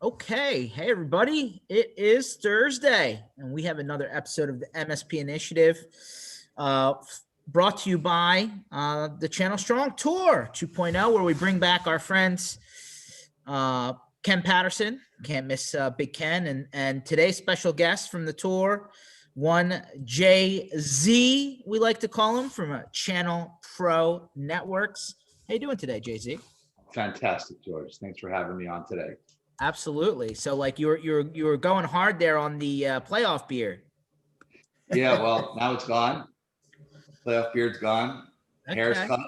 Okay. Hey, everybody. It is Thursday, and we have another episode of the MSP Initiative brought to you by the Channel Strong Tour 2.0, where we bring back our friends Ken Patterson. Can't miss Big Ken. And today's special guest from the tour, one JayZ, we like to call him, from Channelpro Networks. How you doing today, JayZ? Fantastic, George. Thanks for having me on today. Absolutely. So, like, you were going hard there on the playoff beer. Yeah, well, now it's gone. Playoff beard's gone. Okay. Hair's cut.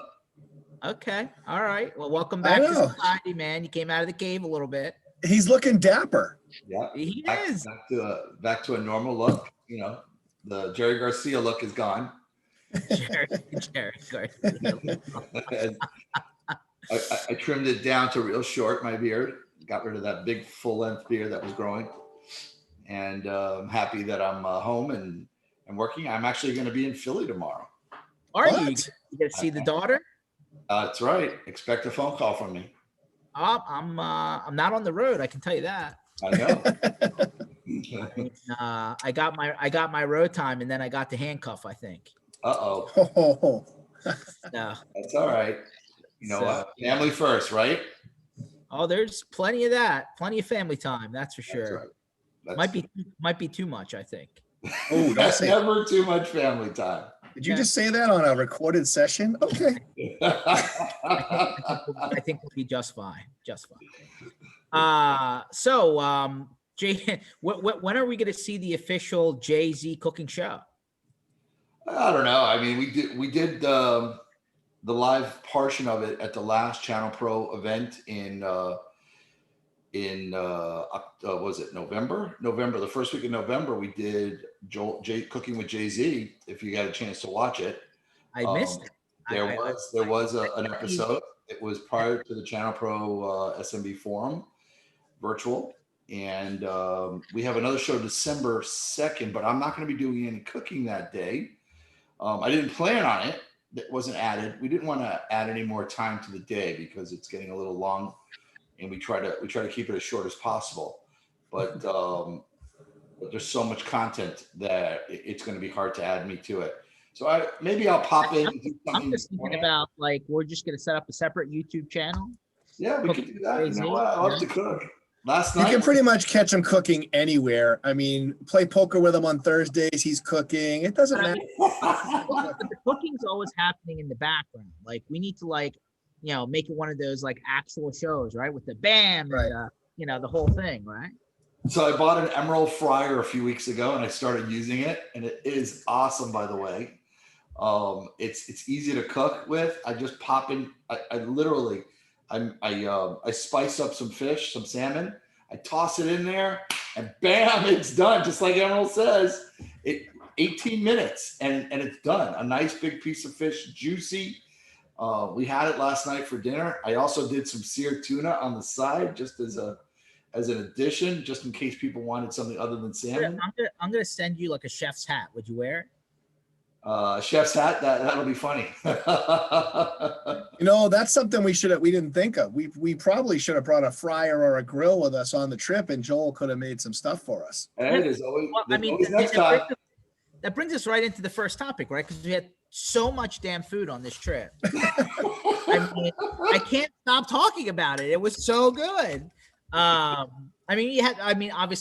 Okay. All right. Well, welcome back to society, man. You came out of the cave a little bit. He's looking dapper. Yeah, He is. Back to a normal look. You know, the Jerry Garcia look is gone. Jerry Garcia. I trimmed it down to real short, my beard. Got rid of that big full-length beard that was growing. And I'm happy that I'm home and working. I'm actually going to be in Philly tomorrow. Are you? You going to see the daughter? That's right. Expect a phone call from me. I'm not on the road. I can tell you that. I know. I got my road time, and then I got the handcuff, I think. Oh. No. That's all right. You know, family first, right? Oh, there's plenty of that. Plenty of family time. That's for sure. That's right. Might be too much, I think. Oh, That's never too much family time. Did you just say that on a recorded session? Okay. I think we'll be just fine. Just fine. So, Jay, when are we going to see the official JayZ cooking show? I don't know. I mean, we did the live portion of it at the last Channelpro event in was it November? The first week of November, we did Cooking with JayZ. If you got a chance to watch it, I missed it. There was an episode. It was prior to the Channelpro SMB forum, virtual, and we have another show December 2nd. But I'm not going to be doing any cooking that day. I didn't plan on it. That wasn't added. We didn't want to add any more time to the day because it's getting a little long, and we try to keep it as short as possible. But there's so much content that it's going to be hard to add me to it. So I'll pop in. And do I'm just thinking about, like, we're just going to set up a separate YouTube channel. Yeah, we could do that. You know what? I love to cook. Last night, you can pretty much catch him cooking anywhere. I mean, play poker with him on Thursdays. He's cooking. It doesn't matter. The cooking's always happening in the background. Like, we need to, like, make it one of those, like, actual shows, right? With the bam, right. And, the whole thing, right? So I bought an emerald fryer a few weeks ago, and I started using it, and it is awesome, by the way. It's easy to cook with. I just pop in. I literally spice up some fish, some salmon. I toss it in there, and bam, it's done. Just like Emerald says, 18 minutes, and it's done. A nice big piece of fish, juicy. We had it last night for dinner. I also did some seared tuna on the side, just as an addition, just in case people wanted something other than salmon. I'm gonna send you, like, a chef's hat. Would you wear it? Chef's hat, that'll be funny. That's something we didn't think of. We probably should have brought a fryer or a grill with us on the trip, and Joel could have made some stuff for us. And there's always next time. That brings us right into the first topic, right? Because we had so much damn food on this trip. I can't stop talking about it. It was so good. Obviously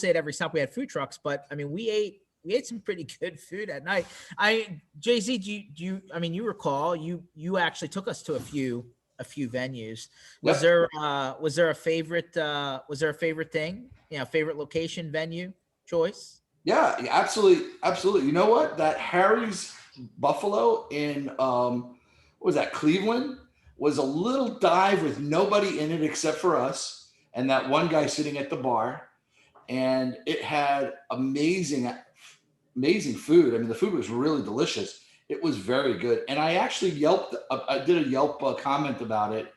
at every stop we had food trucks, but we ate some pretty good food at night. JayZ, do you recall you actually took us to a few venues. Was there a favorite thing? Favorite location, venue choice? Yeah, absolutely. You know what? That Harry's Buffalo in what was that, Cleveland, was a little dive with nobody in it except for us and that one guy sitting at the bar, and it had amazing food. I mean, the food was really delicious. It was very good. And I actually I did a Yelp comment about it,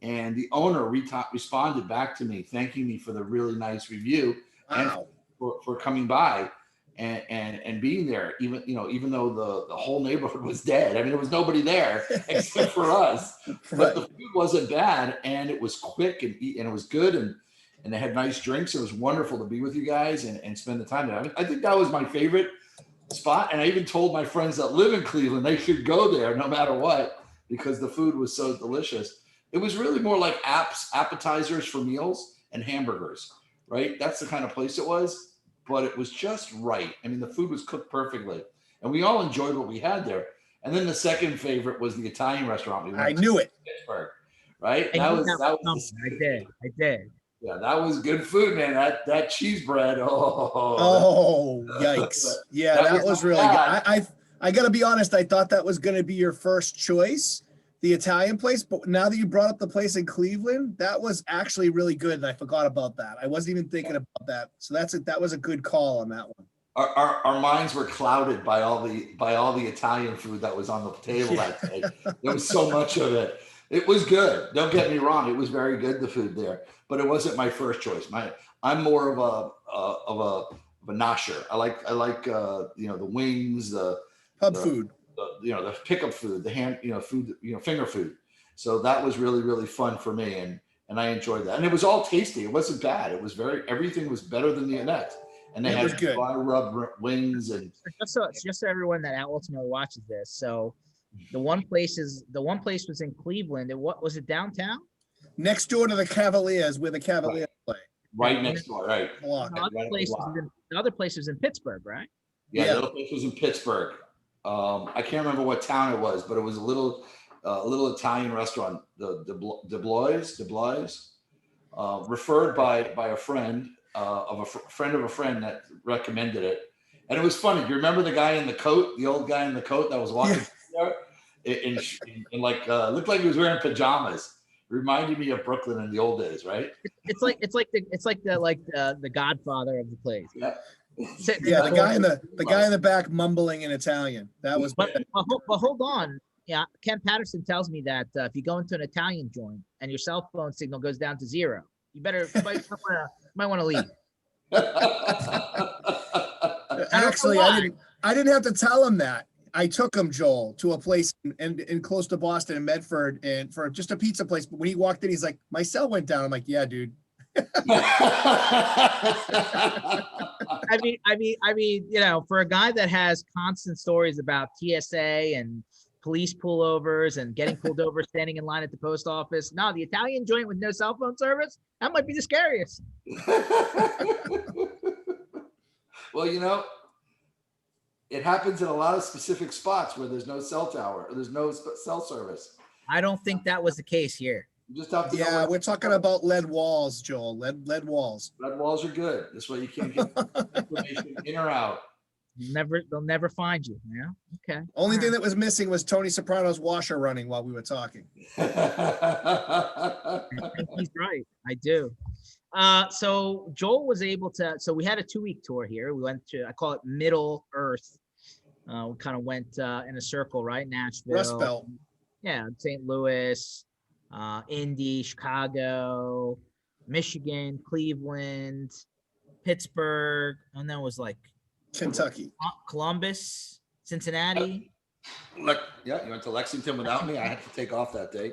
and the owner responded back to me, thanking me for the really nice review. Wow. And for coming by and being there, even though the whole neighborhood was dead. I mean, there was nobody there except for us, but the food wasn't bad, and it was quick and it was good. and they had nice drinks. It was wonderful to be with you guys and spend the time there. I mean, I think that was my favorite spot. And I even told my friends that live in Cleveland, they should go there no matter what, because the food was so delicious. It was really more like appetizers for meals and hamburgers, right? That's the kind of place it was, but it was just right. I mean, the food was cooked perfectly, and we all enjoyed what we had there. And then the second favorite was the Italian restaurant we went I to knew it. in Pittsburgh, right? I That knew was I did. yeah, that was good food, man. That cheese bread. Oh, yikes. Yeah, that was really good. I got to be honest. I thought that was going to be your first choice, the Italian place. But now that you brought up the place in Cleveland, that was actually really good. And I forgot about that. I wasn't even thinking about that. So that was a good call on that one. Our minds were clouded by all the Italian food that was on the table that day. There was so much of it. It was good. Don't get me wrong. It was very good, the food there, but it wasn't my first choice. I'm more of a nosher. I like the wings, the food, the pickup food, the hand, food, finger food. So that was really, really fun for me. And I enjoyed that. And it was all tasty. It wasn't bad. It was everything was better than the next. And they had dry rub wings and just so everyone that ultimately watches this. So the one place was in Cleveland. And what was it, downtown? Next door to the Cavaliers, where the Cavaliers play. Right next door, right. The other place was in Pittsburgh, right? Yeah, the other place was in Pittsburgh. I can't remember what town it was, but it was a little Italian restaurant, the Blois, referred by a friend of a friend of a friend that recommended it. And it was funny. Do you remember the guy in the coat, the old guy in the coat that was walking there? In looked like he was wearing pajamas. Reminded me of Brooklyn in the old days, right? It's like the Godfather of the place. Yeah. Yeah, the guy in the back mumbling in Italian. That was. But hold on. Yeah, Ken Patterson tells me that if you go into an Italian joint and your cell phone signal goes down to 0, you might want to leave. Actually, I didn't have to tell him that. I took him, Joel, to a place in close to Boston in Medford, and for just a pizza place. But when he walked in, he's like, "My cell went down." I'm like, "Yeah, dude." I mean, for a guy that has constant stories about TSA and police pullovers and getting pulled over, standing in line at the post office, no, the Italian joint with no cell phone service, that might be the scariest. Well, it happens in a lot of specific spots where there's no cell tower or there's no cell service. I don't think that was the case here. You just have to. Yeah, we're talking about lead walls, Joel. Lead walls. Lead walls are good. This way you can't get information in or out. They'll never find you. Yeah. Okay. Only thing that was missing was Tony Soprano's washer running while we were talking. I think he's right. I do. So Joel was able to. So we had a 2-week tour here. We went to, I call it Middle Earth. We kind of went in a circle, right? Nashville, Rust Belt. Yeah, St. Louis, Indy, Chicago, Michigan, Cleveland, Pittsburgh, and then was like Kentucky, Columbus, Cincinnati. Yeah, you went to Lexington without me. I had to take off that day.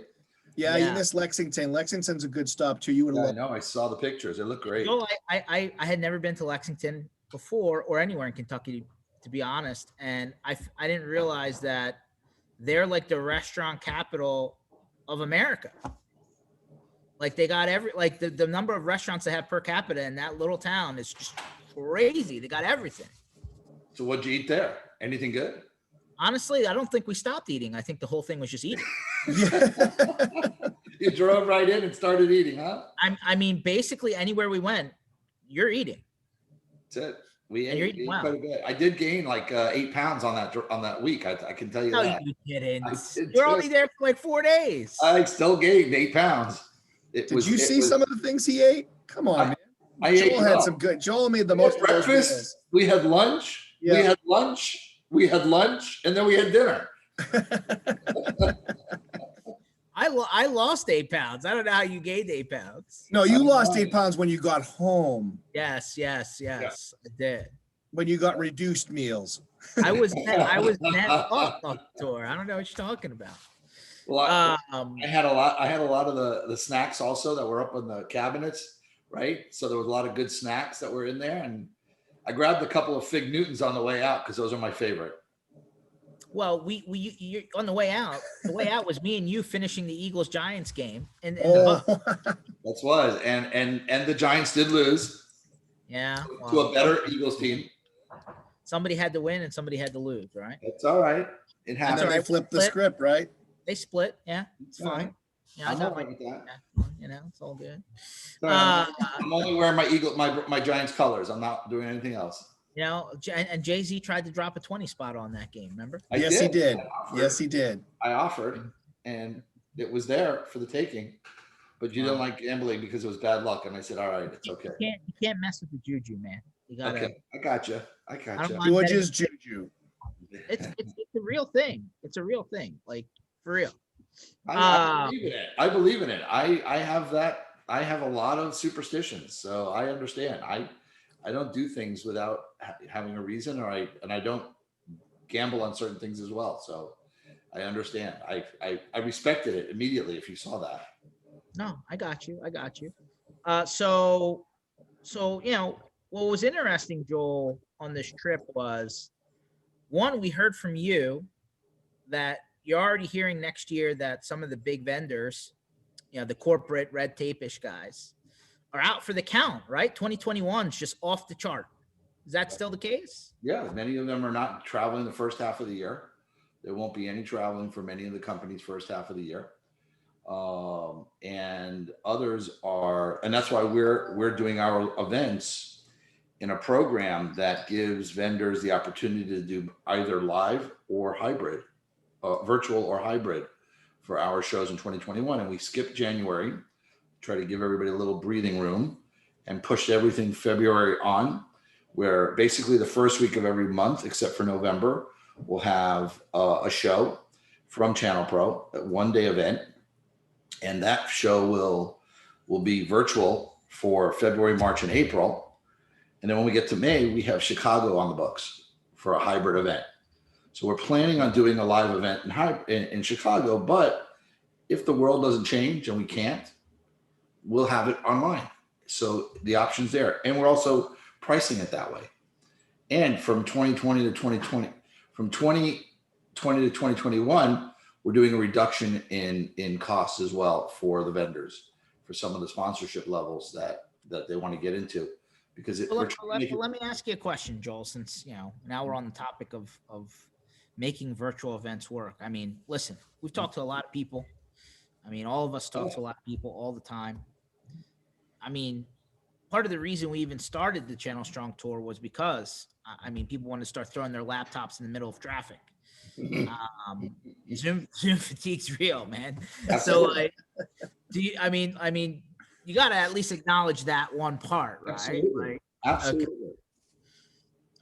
Yeah, you missed Lexington. Lexington's a good stop too. You would have. I know. I saw the pictures. They look great. No, I had never been to Lexington before or anywhere in Kentucky, to be honest, and I didn't realize that they're like the restaurant capital of America. Like they got the number of restaurants they have per capita in that little town is just crazy. They got everything. So what'd you eat there? Anything good? Honestly, I don't think we stopped eating. I think the whole thing was just eating. You drove right in and started eating, huh? I mean, basically anywhere we went, you're eating. That's it. We ate wow. quite a bit. I did gain like 8 pounds on that week. I can tell you that. No, you didn't. You're only there for like 4 days. I still gained 8 pounds. Did you see some of the things he ate? Come on, man. Joel had some good. Joel made the most breakfast. We had lunch. Yeah. We had lunch, and then we had dinner. I lost 8 pounds. I don't know how you gained 8 pounds. No, you lost 8 pounds when you got home. Yes, I did. When you got reduced meals. I was net off the tour. I don't know what you're talking about. Well, I had a lot of the snacks also that were up on the cabinets right? So there was a lot of good snacks that were in there, and I grabbed a couple of Fig Newtons on the way out because those are my favorite. Well, you on the way out. The way out was me and you finishing the Eagles Giants game in the Oh, That was, and the Giants did lose yeah. to a better Eagles team. Somebody had to win and somebody had to lose, right? It's all right. It and happens. then all they right. flipped the script, right? They split. Yeah, it's All fine. right. Yeah, I I'm got all my, right with that. you know, it's all good. It's all right. I'm only wearing my Giants colors. I'm not doing anything else. You know, and JayZ tried to drop a 20 spot on that game. Remember? Yes, he did. I Yes, he did. I offered, and it was there for the taking, but you didn't like gambling because it was bad luck. And I said, all right, it's okay. You can't mess with the juju, man. You gotta. Okay, I got you. George's juju. It's a real thing. It's a real thing. Like, for real. I believe in it. I believe in it. I have that. I have a lot of superstitions, so I understand. I don't do things without having a reason, and I don't gamble on certain things as well. So I understand. I respected it immediately if you saw that. No, I got you. So you know what was interesting, Joel, on this trip was, one, we heard from you that you're already hearing next year that some of the big vendors, you know, the corporate red tape-ish guys, are out for the count, right? 2021 is just off the chart. Is that still the case? Yeah, many of them are not traveling the first half of the year. There won't be any traveling for many of the companies first half of the year. And others are, and that's why we're doing our events in a program that gives vendors the opportunity to do either live or hybrid, virtual or hybrid for our shows in 2021. And we skipped January, try to give everybody a little breathing room, and pushed everything February on, where basically the first week of every month, except for November, we'll have a show from Channelpro, a one-day event. And that show will be virtual for February, March, and April. And then when we get to May, we have Chicago on the books for a hybrid event. So we're planning on doing a live event in Chicago, but if the world doesn't change and we can't, we'll have it online. So the option's there. And we're also pricing it that way. And from 2020 to 2021, we're doing a reduction in costs as well for the vendors, for some of the sponsorship levels that they want to get into. Because let me ask you a question, Joel, since, you know, now we're on the topic of making virtual events work. I mean, listen, we've talked to a lot of people. I mean, all of us talk to a lot of people all the time. I mean, part of the reason we even started the Channel Strong Tour was because, I mean, people want to start throwing their laptops in the middle of traffic. Zoom fatigue's real, man. Absolutely. So, I mean, you got to at least acknowledge that one part, right? Absolutely. Like, Absolutely. Okay.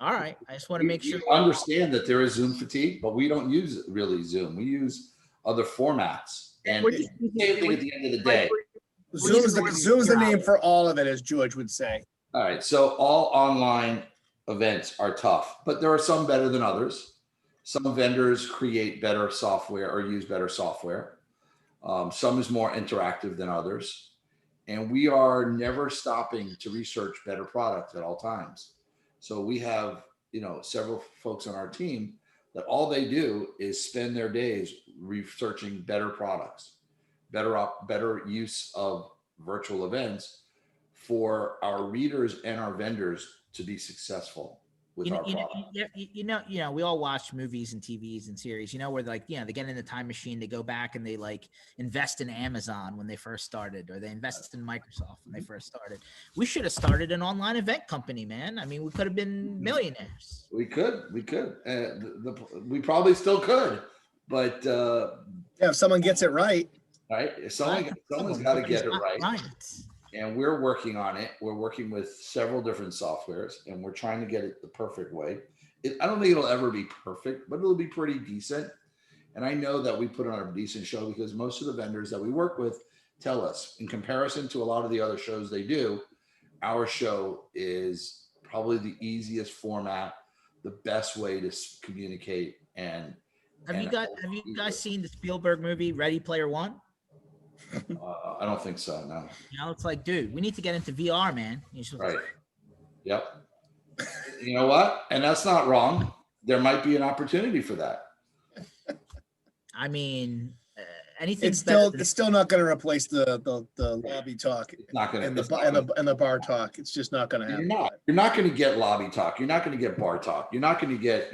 All right. I just want to make sure. We understand that there is Zoom fatigue, but we don't use really Zoom. We use other formats. And same thing at the end of the day. Zoom's the name for all of it, as George would say. All right. So all online events are tough, but there are some better than others. Some vendors create better software or use better software. Some is more interactive than others. And we are never stopping to research better products at all times. So we have, you know, several folks on our team that all they do is spend their days researching better products, better use of virtual events for our readers and our vendors to be successful with our product. You know, we all watch movies and TVs and series, you know, where like, you know, they get in the time machine, they go back and they like invest in Amazon when they first started, or they invested in Microsoft when they first started. We should have started an online event company, man. I mean, we could have been millionaires. We could. We probably still could, but if someone gets it right. Right. If someone's got to get it right. And we're working on it. We're working with several different softwares, and we're trying to get it the perfect way. I don't think it'll ever be perfect, but it'll be pretty decent. And I know that we put on a decent show because most of the vendors that we work with tell us, in comparison to a lot of the other shows they do, our show is probably the easiest format, the best way to communicate. And have you guys seen the Spielberg movie Ready Player One? I don't think so. No. You know, it's like, dude, we need to get into VR, man. You should- Right. Yep. You know what? And that's not wrong. There might be an opportunity for that. I mean, anything. It's still not going to replace the lobby talk It's not going and to. the bar talk. It's just not going to happen. You're not going to get lobby talk. You're not going to get bar talk. You're not going to get,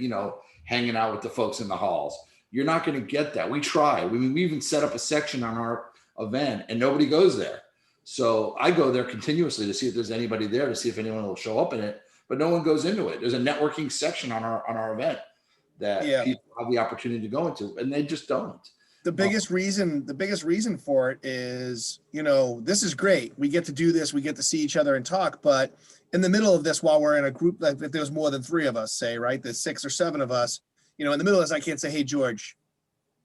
hanging out with the folks in the halls. You're not going to get that. We try. We even set up a section on our event and nobody goes there. So I go there continuously to see if there's anybody there, to see if anyone will show up in it, but no one goes into it. There's a networking section on our event that people have the opportunity to go into, and they just don't. The biggest reason for it is, this is great. We get to do this. We get to see each other and talk. But in the middle of this, while we're in a group, like if there's more than 3 of us, say, right, there's 6 or 7 of us, in the middle of this, I can't say, hey, George,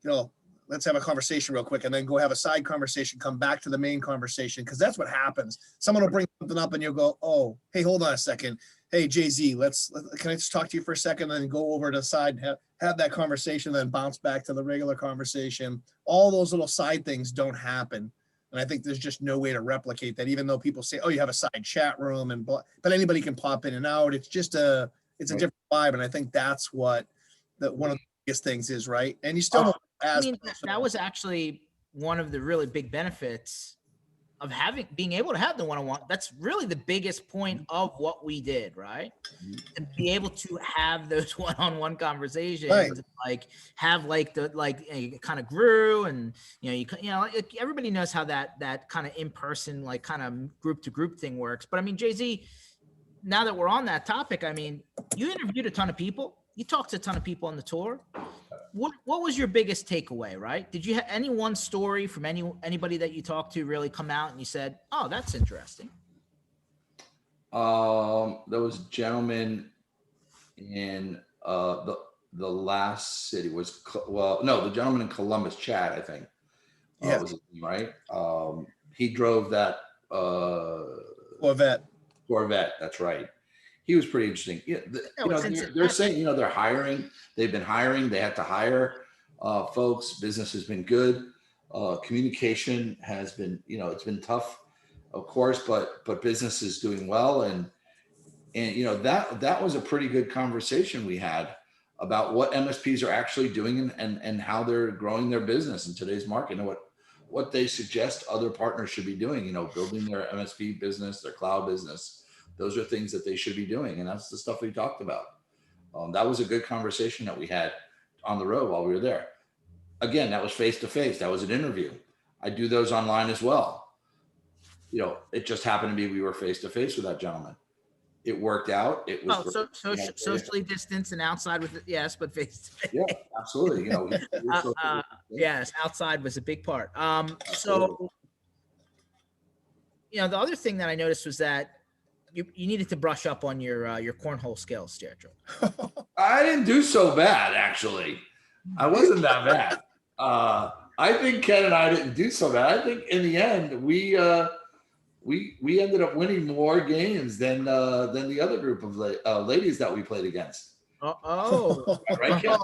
let's have a conversation real quick and then go have a side conversation, come back to the main conversation. Cause that's what happens. Someone will bring something up and you'll go, oh, hey, hold on a second. Hey, JayZ, can I just talk to you for a second and then go over to the side and have that conversation, then bounce back to the regular conversation. All those little side things don't happen. And I think there's just no way to replicate that, even though people say, oh, you have a side chat room but anybody can pop in and out. It's just it's a different vibe. And I think that's what one of the biggest things is, right? And you still that was actually one of the really big benefits of being able to have the one-on-one. That's really the biggest point of what we did, right? To be able to have those one-on-one conversations, right. It kind of grew, and everybody knows how that kind of in-person, like kind of group-to-group thing works. But I mean, JayZ, now that we're on that topic, I mean, you interviewed a ton of people, you talked to a ton of people on the tour. What was your biggest takeaway, right? Did you have any one story from anybody that you talked to really come out and you said, oh, that's interesting? There was a gentleman in the last city the gentleman in Columbus, Chad, I think. Was his name, right? He drove that Corvette, that's right. He was pretty interesting. They're saying, they're hiring. They've been hiring. They had to hire folks. Business has been good. Communication has been, it's been tough, of course, but business is doing well. And that was a pretty good conversation we had about what MSPs are actually doing and how they're growing their business in today's market, and what they suggest other partners should be doing. Building their MSP business, their cloud business. Those are things that they should be doing. And that's the stuff we talked about. That was a good conversation that we had on the road while we were there. Again, that was face-to-face. That was an interview. I do those online as well. It just happened to be we were face-to-face with that gentleman. It worked out. It was socially distanced and outside with it, yes, but face-to-face. Yeah, absolutely. Yes, outside was a big part. The other thing that I noticed was that you needed to brush up on your cornhole skills, Jethro. I didn't do so bad, actually. I wasn't that bad. I think Ken and I didn't do so bad. I think in the end we ended up winning more games than the other group of ladies that we played against. Right, Ken?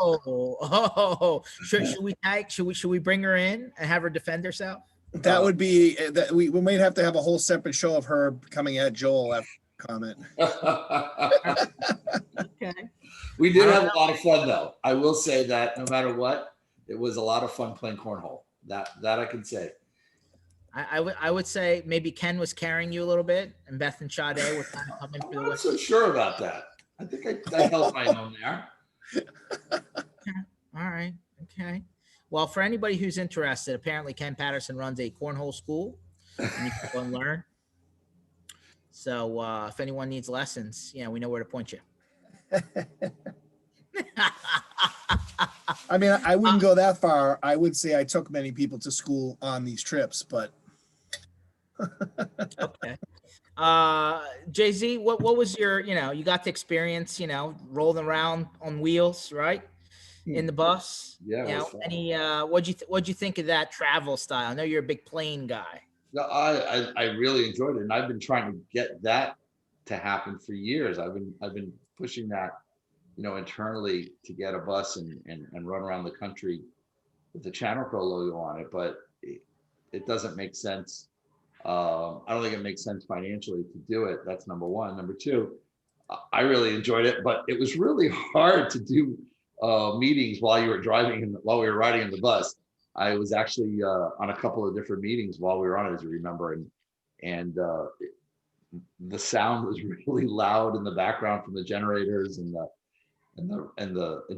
Should we bring her in and have her defend herself? That would be that we might have to have a whole separate show of her coming at Joel after comment. Okay. We did have a lot of fun, though. I will say that no matter what, it was a lot of fun playing cornhole. That I can say. I would say maybe Ken was carrying you a little bit, and Beth and Sade were kind of coming through. I'm not so sure about that. I think I held my own there. All right. Okay. Well, for anybody who's interested, apparently Ken Patterson runs a cornhole school, and you can go and learn. So if anyone needs lessons, we know where to point you. I mean, I wouldn't go that far. I would say I took many people to school on these trips, but. Okay. JayZ, what was your, you got to experience, rolling around on wheels, right? In the bus. Yeah. What'd you think of that travel style? I know you're a big plane guy. No, I really enjoyed it, and I've been trying to get that to happen for years. I've been pushing that, internally to get a bus and run around the country with the Channelpro logo on it. But it doesn't make sense. I don't think it makes sense financially to do it. That's number one. Number two, I really enjoyed it, but it was really hard to do meetings while you were driving and while we were riding in the bus. I was actually on a couple of different meetings while we were on it, as you remember, and the sound was really loud in the background from the generators, and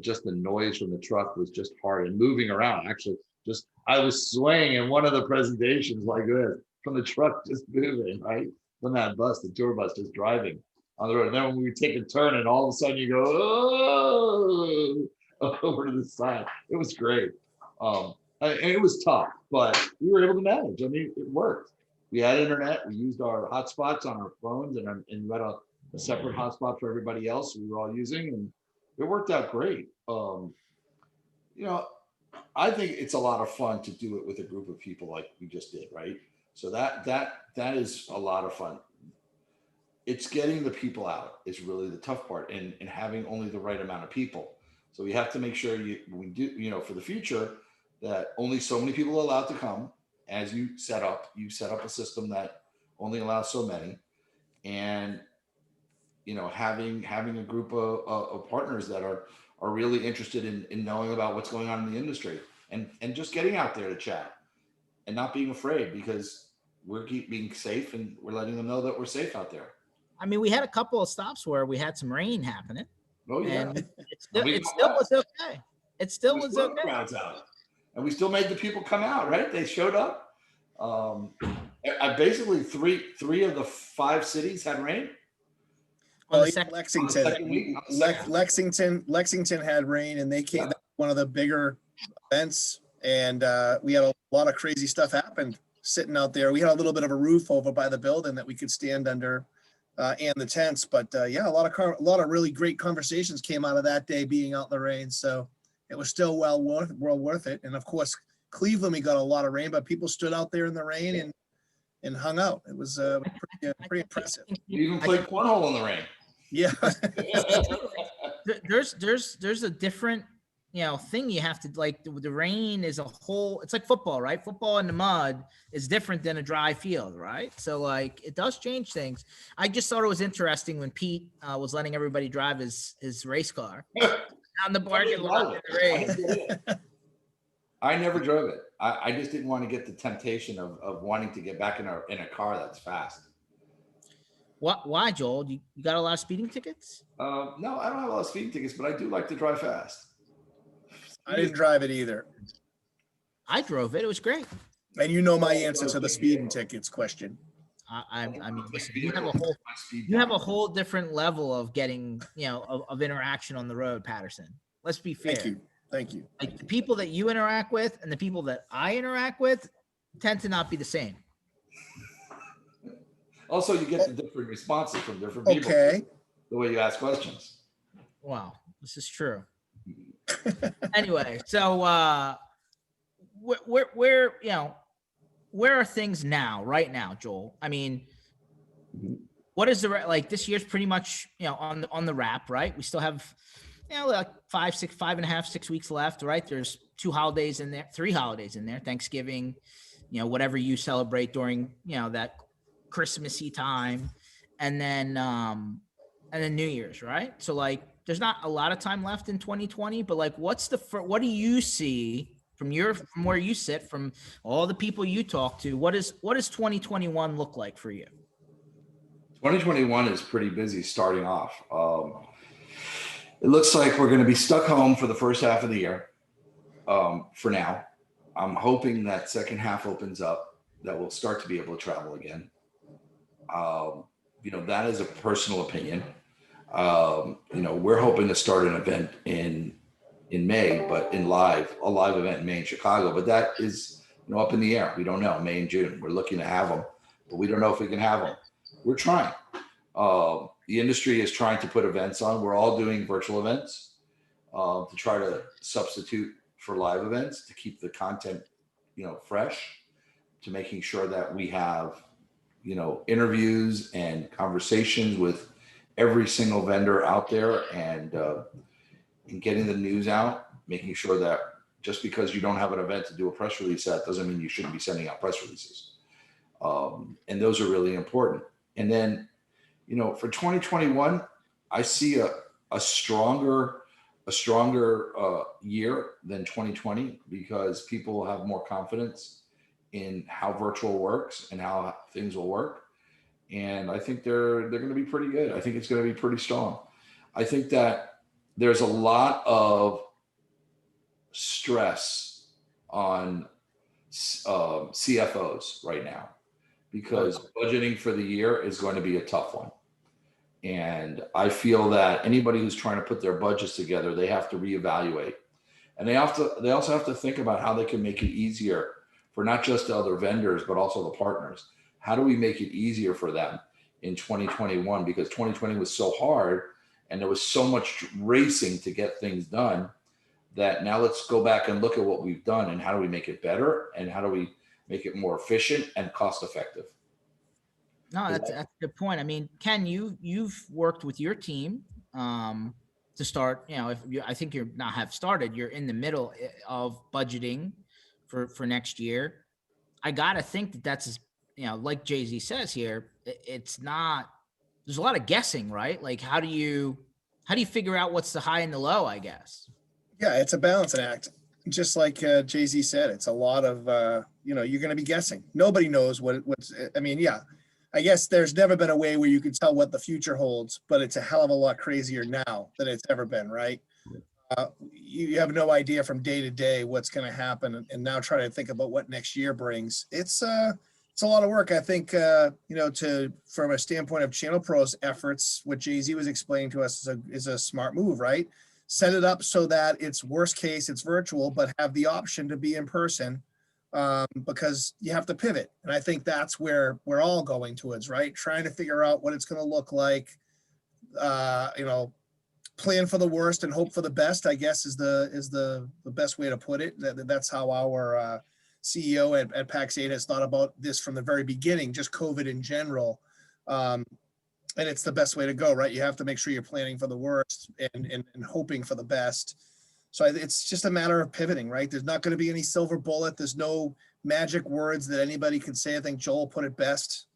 just the noise from the truck was just hard, and moving around. Actually, just I was swaying in one of the presentations like this from the truck just moving, right? From that bus, the tour bus just driving on the road. And then when we take a turn and all of a sudden you go, oh, over to the side. It was great. And it was tough, but we were able to manage. I mean, it worked. We had internet. We used our hotspots on our phones, and we had a separate hotspot for everybody else we were all using, and it worked out great. I think it's a lot of fun to do it with a group of people like we just did, right? So that is a lot of fun. It's getting the people out is really the tough part, and having only the right amount of people. So we have to make sure we do, for the future, that only so many people are allowed to come. As you set up a system that only allows so many, and having a group of partners that are really interested in knowing about what's going on in the industry, and just getting out there to chat and not being afraid, because we're being safe and we're letting them know that we're safe out there. I mean, we had a couple of stops where we had some rain happening. Oh yeah, and it still was okay. It still was okay. Crowds out. And we still made the people come out, right? They showed up. I basically three of the 5 cities had rain. Lexington had rain, and they came. Yeah. One of the bigger events, and we had a lot of crazy stuff happened sitting out there. We had a little bit of a roof over by the building that we could stand under, and the tents. But yeah, a lot of really great conversations came out of that day being out in the rain. So it was still well worth it. And of course, Cleveland, we got a lot of rain, but people stood out there in the rain and hung out. It was pretty impressive. You even played cornhole in the rain. Yeah. there's a different thing you have to, like, the rain is a whole, it's like football, right? Football in the mud is different than a dry field, right? So like it does change things. I just thought it was interesting when Pete was letting everybody drive his race car on the parking lot in the rain. I never drove it. I just didn't want to get the temptation of wanting to get back in a car that's fast. Why, Joel? You got a lot of speeding tickets? No, I don't have a lot of speeding tickets, but I do like to drive fast. I didn't drive it either. I drove it. It was great. And you know my answer to the speeding tickets question. I mean, listen, you have a whole different level of getting, of interaction on the road, Patterson. Let's be fair. Thank you. Like the people that you interact with and the people that I interact with tend to not be the same. Also, you get the different responses from different people. Okay. The way you ask questions. Wow, this is true. Anyway, so where are things now, right now, Joel? I mean, what is this year's pretty much, on the wrap, right? We still have, like 5 and a half, 6 weeks left, right? There's 2 holidays in there, 3 holidays in there, Thanksgiving, whatever you celebrate during, that Christmassy time, and then New Year's, right? So like, there's not a lot of time left in 2020, but like, what do you see from where you sit, from all the people you talk to? What does 2021 look like for you? 2021 is pretty busy starting off. It looks like we're going to be stuck home for the first half of the year. For now, I'm hoping that second half opens up, that we'll start to be able to travel again. That is a personal opinion. We're hoping to start an event in May, but a live event in May in Chicago, but that is, up in the air. We don't know. May and June, we're looking to have them, but we don't know if we can have them. We're trying. The industry is trying to put events on. We're all doing virtual events to try to substitute for live events, to keep the content, fresh, to making sure that we have, interviews and conversations with every single vendor out there, and getting the news out, making sure that just because you don't have an event to do a press release at doesn't mean you shouldn't be sending out press releases. And those are really important. And then, for 2021, I see a stronger year than 2020 because people will have more confidence in how virtual works and how things will work. And I think they're going to be pretty good. I think it's going to be pretty strong. I think that there's a lot of stress on CFOs right now because budgeting for the year is going to be a tough one. And I feel that anybody who's trying to put their budgets together, they have to reevaluate. And they also have to think about how they can make it easier for not just the other vendors, but also the partners. How do we make it easier for them in 2021? Because 2020 was so hard and there was so much racing to get things done that now let's go back and look at what we've done and how do we make it better and how do we make it more efficient and cost effective. No, that's a good point. I mean, Ken, you've worked with your team to start. I think you're not have started. You're in the middle of budgeting for next year. I gotta think that that's like JayZ says here. It's not. There's a lot of guessing, right? Like, how do you figure out what's the high and the low? I guess. Yeah, it's a balancing act. Just like JayZ said, it's a lot of you're going to be guessing. Nobody knows what's. I mean, yeah. I guess there's never been a way where you can tell what the future holds, but it's a hell of a lot crazier now than it's ever been, right? You have no idea from day to day what's going to happen, and now try to think about what next year brings. It's a lot of work. I think from a standpoint of Channelpro's efforts, what JayZ was explaining to us is a smart move, right? Set it up so that it's worst case, it's virtual, but have the option to be in person. Because you have to pivot. And I think that's where we're all going towards, right? Trying to figure out what it's going to look like, plan for the worst and hope for the best, I guess is the best way to put it. That's how our CEO at PAX 8 has thought about this from the very beginning, just COVID in general. And it's the best way to go, right? You have to make sure you're planning for the worst and hoping for the best. So it's just a matter of pivoting, right? There's not going to be any silver bullet. There's no magic words that anybody can say. I think Joel put it best.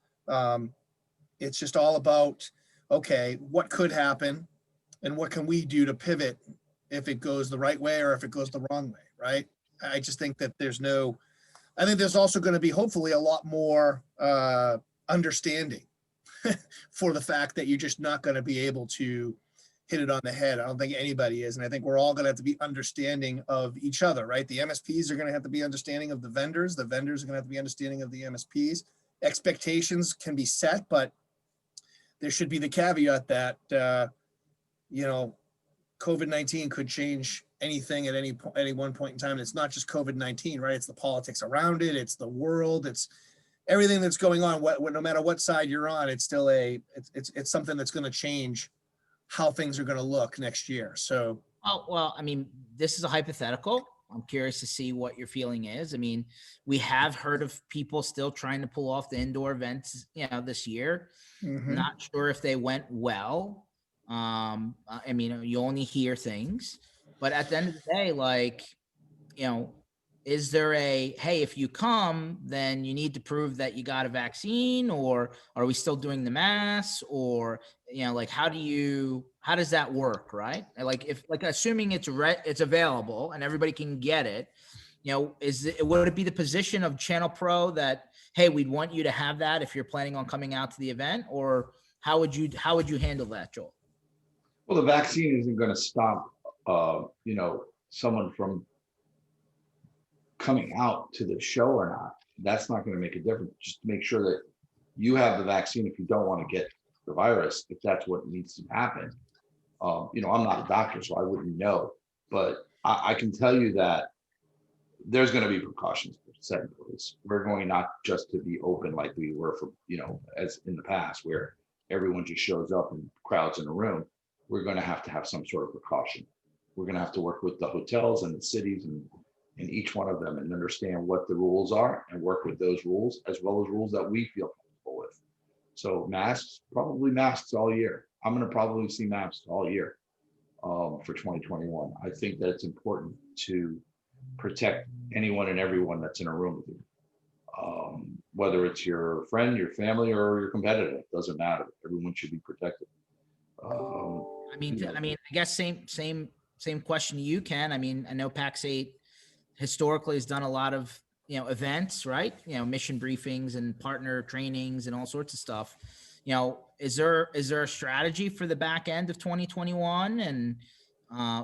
It's just all about, okay, what could happen and what can we do to pivot if it goes the right way or if it goes the wrong way, right? I just think that I think there's also going to be hopefully a lot more understanding for the fact that you're just not going to be able to hit it on the head. I don't think anybody is. And I think we're all going to have to be understanding of each other, right? The MSPs are going to have to be understanding of the vendors. The vendors are going to have to be understanding of the MSPs. Expectations can be set, but there should be the caveat that, COVID-19 could change anything at any one point in time. And it's not just COVID-19, right? It's the politics around it. It's the world. It's everything that's going on. No matter what side you're on, it's still it's something that's going to change how things are going to look next year. So, well, I mean, this is a hypothetical. I'm curious to see what your feeling is. I mean, we have heard of people still trying to pull off the indoor events, this year. mm-hmm. Not sure if they went well. I mean, you only hear things, but at the end of the day, is there hey, if you come, then you need to prove that you got a vaccine, or are we still doing the mass, or, how does that work? Right. Assuming it's available and everybody can get it, would it be the position of Channelpro that, hey, we'd want you to have that if you're planning on coming out to the event, or how would you handle that, Joel? Well, the vaccine isn't going to stop, someone from coming out to the show or not. That's not going to make a difference. Just make sure that you have the vaccine if you don't want to get the virus, if that's what needs to happen. I'm not a doctor, so I wouldn't know, but I can tell you that there's going to be precautions set in place. We're going not just to be open like we were for, as in the past, where everyone just shows up and crowds in a room. We're going to have some sort of precaution. We're going to have to work with the hotels and the cities and each one of them and understand what the rules are and work with those rules as well as rules that we feel comfortable with. So probably masks all year. I'm going to probably see masks all year for 2021. I think that it's important to protect anyone and everyone that's in a room with you. Whether it's your friend, your family, or your competitor, it doesn't matter. Everyone should be protected. I guess same question to you, Ken. I mean, I know PAX 8 historically has done a lot of, events, right? Mission briefings and partner trainings and all sorts of stuff. Is there a strategy for the back end of 2021 and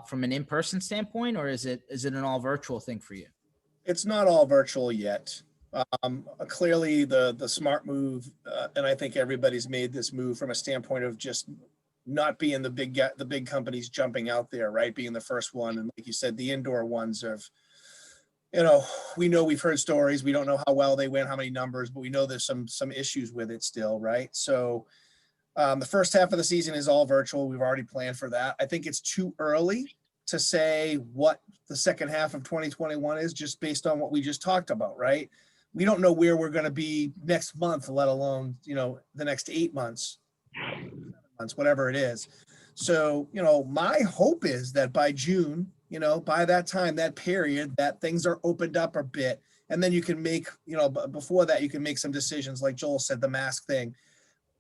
from an in-person standpoint, or is it an all virtual thing for you? It's not all virtual yet. Clearly the smart move, and I think everybody's made this move from a standpoint of just not being the big companies jumping out there, right? Being the first one. And like you said, the indoor ones have, we've heard stories. We don't know how well they went, how many numbers, but we know there's some issues with it still, right? So the first half of the season is all virtual. We've already planned for that. I think it's too early to say what the second half of 2021 is, just based on what we just talked about, right? We don't know where we're going to be next month, let alone, the next 8 months, whatever it is. So, my hope is that by June, by that time, that period, that things are opened up a bit. And then you can make, before that, you can make some decisions, like Joel said, the mask thing.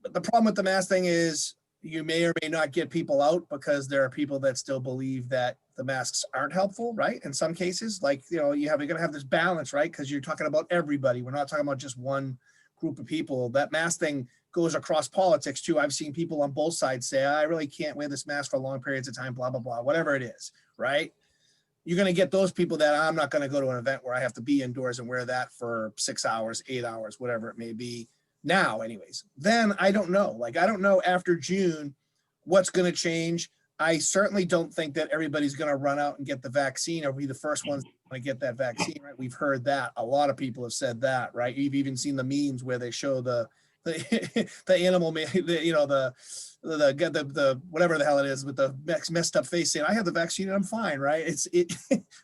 But the problem with the mask thing is you may or may not get people out because there are people that still believe that the masks aren't helpful, right? In some cases, like, you're going to have this balance, right? Because you're talking about everybody. We're not talking about just one group of people. That mask thing goes across politics too. I've seen people on both sides say, I really can't wear this mask for long periods of time, blah, blah, blah, whatever it is, right? You're going to get those people that I'm not going to go to an event where I have to be indoors and wear that for 6 hours, 8 hours, whatever it may be. Now, anyways, then I don't know. I don't know after June what's going to change. I certainly don't think that everybody's going to run out and get the vaccine or be the first ones to get that vaccine, right? We've heard that. A lot of people have said that, right? You've even seen the memes where they show the animal, the whatever the hell it is with the messed up face saying, I have the vaccine and I'm fine, right?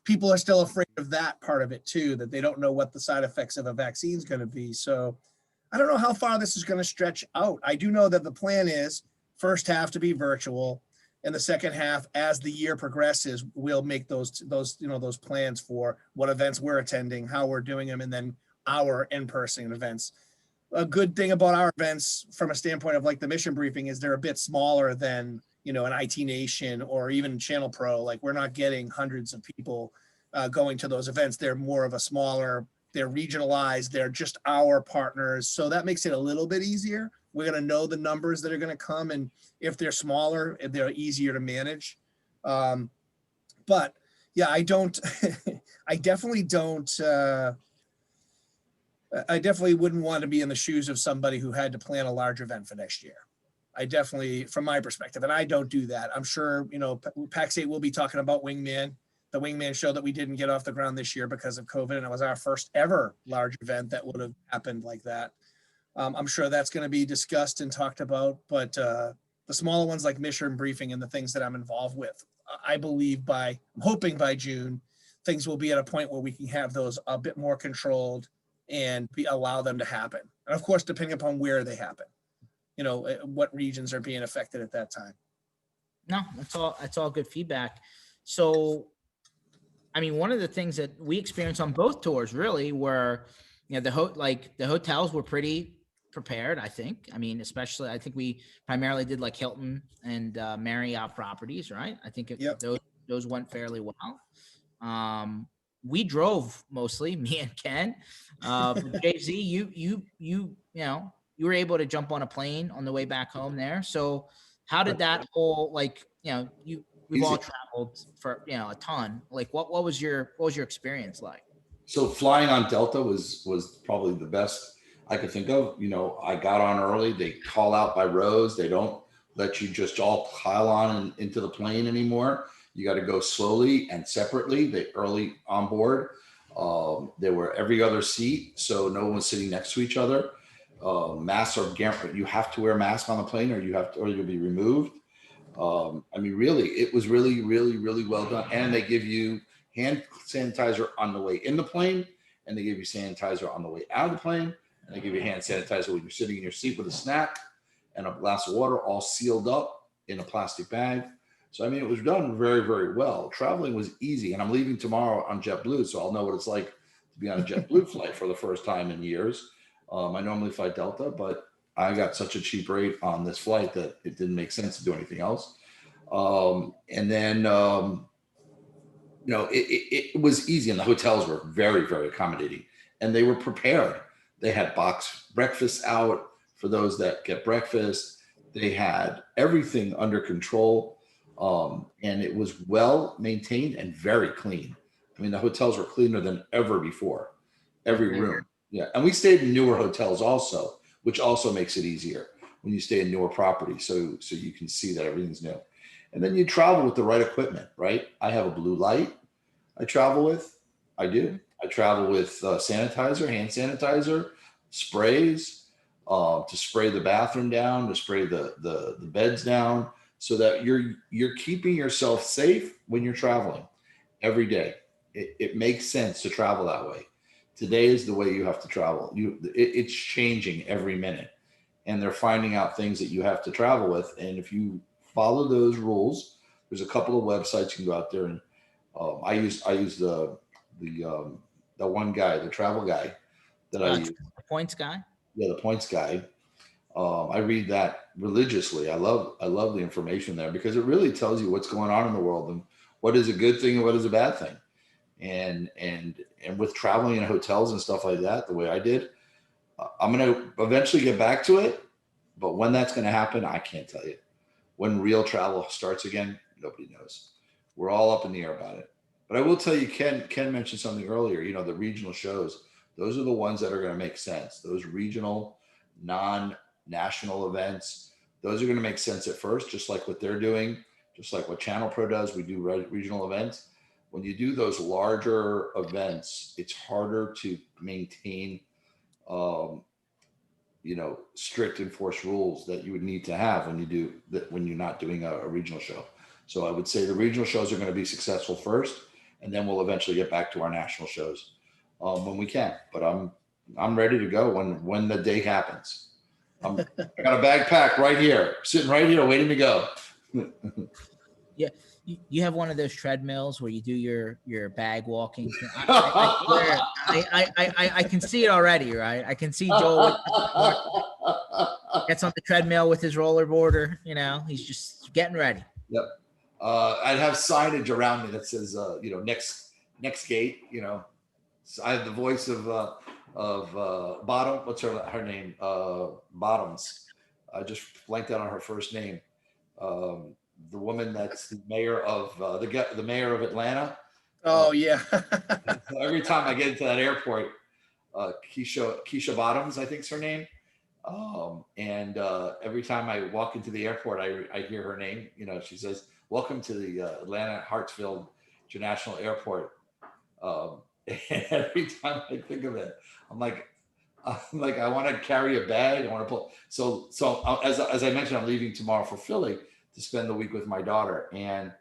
People are still afraid of that part of it too, that they don't know what the side effects of a vaccine is going to be. So I don't know how far this is going to stretch out. I do know that the plan is first half to be virtual, and the second half, as the year progresses, we'll make those plans for what events we're attending, how we're doing them, and then our in-person events. A good thing about our events from a standpoint of like the mission briefing is they're a bit smaller than, an IT Nation or even Channelpro. Like, we're not getting hundreds of people going to those events. They're more of a smaller, they're regionalized, they're just our partners. So that makes it a little bit easier. We're going to know the numbers that are going to come. And if they're smaller, they're easier to manage. But yeah, I definitely wouldn't want to be in the shoes of somebody who had to plan a large event for next year. I definitely, from my perspective, and I don't do that. I'm sure, PAX 8 will be talking about Wingman, the Wingman show that we didn't get off the ground this year because of COVID. And it was our first ever large event that would have happened like that. I'm sure that's going to be discussed and talked about, but the smaller ones like mission briefing and the things that I'm involved with, I believe I'm hoping by June, things will be at a point where we can have those a bit more controlled and allow them to happen. And of course, depending upon where they happen, what regions are being affected at that time. No, that's all good feedback. So, I mean, one of the things that we experienced on both tours really were, the hotels were pretty prepared, I think. I mean, especially, I think we primarily did like Hilton and Marriott properties, right? I think those went fairly well. We drove mostly, me and Ken. JayZ, you were able to jump on a plane on the way back home there. So how did that whole, we've all traveled for, a ton. Like what was your experience like? So flying on Delta was probably the best I could think of. I got on early. They call out by rows. They don't let you just all pile on into the plane anymore. You got to go slowly and separately. They early on board. There were every other seat, so no one was sitting next to each other. Masks are guaranteed. You have to wear a mask on the plane, or you'll be removed. I mean, really, it was really, really, really well done. And they give you hand sanitizer on the way in the plane, and they give you sanitizer on the way out of the plane, and they give you hand sanitizer when you're sitting in your seat with a snack and a glass of water, all sealed up in a plastic bag. So, I mean, it was done very, very well. Traveling was easy, and I'm leaving tomorrow on JetBlue, so I'll know what it's like to be on a JetBlue flight for the first time in years. I normally fly Delta, but I got such a cheap rate on this flight that it didn't make sense to do anything else. And then, it was easy, and the hotels were very, very accommodating, and they were prepared. They had box breakfast out for those that get breakfast. They had everything under control, and it was well maintained and very clean. I mean, the hotels were cleaner than ever before, every room. Yeah, and we stayed in newer hotels also, which also makes it easier when you stay in newer properties, so you can see that everything's new. And then you travel with the right equipment, right? I have a blue light I travel with. I do. I travel with sanitizer, hand sanitizer, sprays to spray the bathroom down, to spray the beds down, so that you're keeping yourself safe when you're traveling every day. It makes sense to travel that way. Today is the way you have to travel. It's changing every minute, and they're finding out things that you have to travel with. And if you follow those rules, there's a couple of websites you can go out there and I use the one guy, the travel guy that I use. The points guy. Yeah, the points guy. I read that religiously. I love the information there because it really tells you what's going on in the world and what is a good thing and what is a bad thing. And with traveling in hotels and stuff like that, the way I did, I'm going to eventually get back to it. But when that's going to happen, I can't tell you. When real travel starts again, nobody knows. We're all up in the air about it. But I will tell you, Ken mentioned something earlier, the regional shows, those are the ones that are going to make sense. Those regional, non-national events, those are going to make sense at first, just like what they're doing, just like what Channelpro does. We do regional events. When you do those larger events, it's harder to maintain, strict enforced rules that you would need to have when you do that, when you're not doing a regional show. So I would say the regional shows are going to be successful first, and then we'll eventually get back to our national shows when we can. But I'm ready to go when the day happens. I got a bag packed right here, sitting right here, waiting to go. Yeah, you have one of those treadmills where you do your bag walking. I can see it already, right? I can see Joel gets on the treadmill with his rollerboarder. He's just getting ready. Yep. I'd have signage around me that says, next gate. So I have the voice of Bottom. What's her name? Bottoms. I just blanked out on her first name. The woman that's the mayor of the mayor of Atlanta. Oh yeah. So every time I get into that airport, Keisha Bottoms, I think is her name. And every time I walk into the airport, I hear her name. She says, "Welcome to the Atlanta Hartsfield International Airport." And every time I think of it, I'm like, I want to carry a bag. I want to pull. So as I mentioned, I'm leaving tomorrow for Philly to spend the week with my daughter, and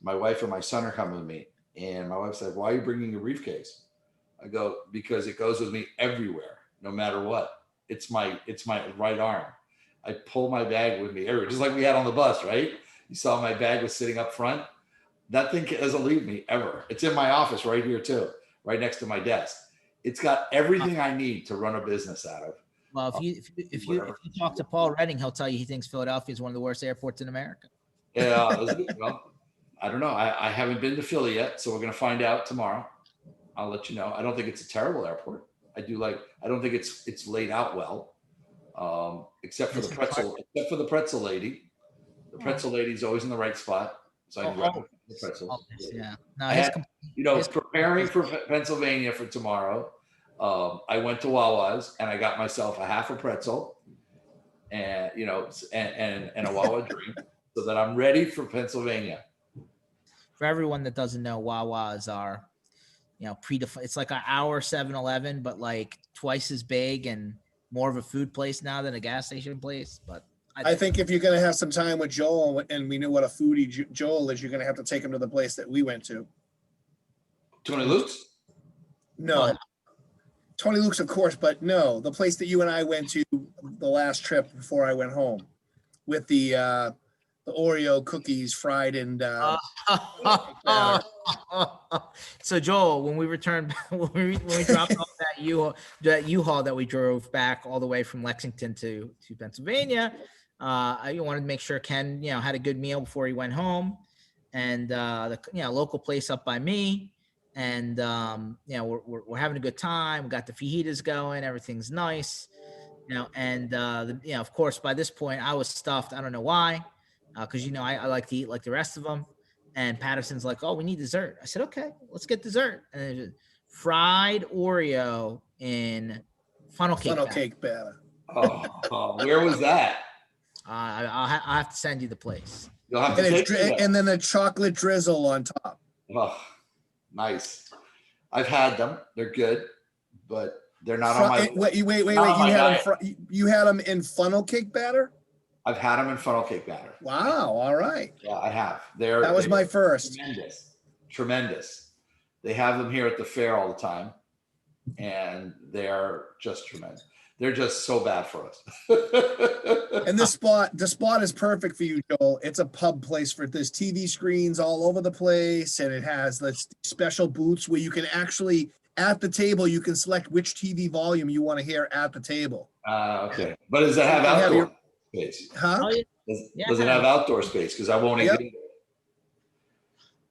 my wife and my son are coming with me. And my wife said, "Why are you bringing a briefcase?" I go, "Because it goes with me everywhere, no matter what. It's my right arm. I pull my bag with me everywhere, just like we had on the bus, right? You saw my bag was sitting up front. That thing doesn't leave me ever. It's in my office right here too, right next to my desk. It's got everything I need to run a business out of." Well, if you talk to Paul Redding, he'll tell you he thinks Philadelphia is one of the worst airports in America. Yeah, well, I don't know. I haven't been to Philly yet, so we're going to find out tomorrow. I'll let you know. I don't think it's a terrible airport. I don't think it's laid out well, except for the pretzel. Except for the pretzel lady. The pretzel lady's always in the right spot, so I can grab the pretzels. Yeah. No, preparing for Pennsylvania for tomorrow. I went to Wawa's and I got myself a half a pretzel, and and a Wawa drink, so that I'm ready for Pennsylvania. For everyone that doesn't know, Wawa's are, predefined. It's like our 7-Eleven, but like twice as big and more of a food place now than a gas station place. But I think if you're going to have some time with Joel, and we know what a foodie Joel is, you're going to have to take him to the place that we went to. Tony Luke's? No. What? Tony Luke's, of course, but no, the place that you and I went to the last trip before I went home with the The Oreo cookies fried and So Joel, when we returned, when we dropped off that U-Haul that we drove back all the way from Lexington to Pennsylvania, I wanted to make sure Ken, had a good meal before he went home, and the local place up by me, and we're having a good time. We got the fajitas going, everything's nice, and of course by this point I was stuffed. I don't know why, because I like to eat like the rest of them. And Patterson's like, "Oh, we need dessert." I said, "Okay, let's get dessert." And there's fried Oreo in funnel cake batter. Where was that? I'll have to send you the place. You'll have to take it. And then the chocolate drizzle on top. Oh, nice. I've had them. They're good, but they're not on my. Wait! You had them in funnel cake batter? I've had them in funnel cake batter. Wow! All right. Yeah, I have. That was my first. Tremendous. They have them here at the fair all the time, and they're just tremendous. They're just so bad for us. And the spot is perfect for you, Joel. It's a pub place there's TV screens all over the place, and it has the special booths where you can actually, at the table, you can select which TV volume you want to hear at the table. Okay. But does it have outdoor space? Huh? Oh, Does it have outdoor space? Because I won't even.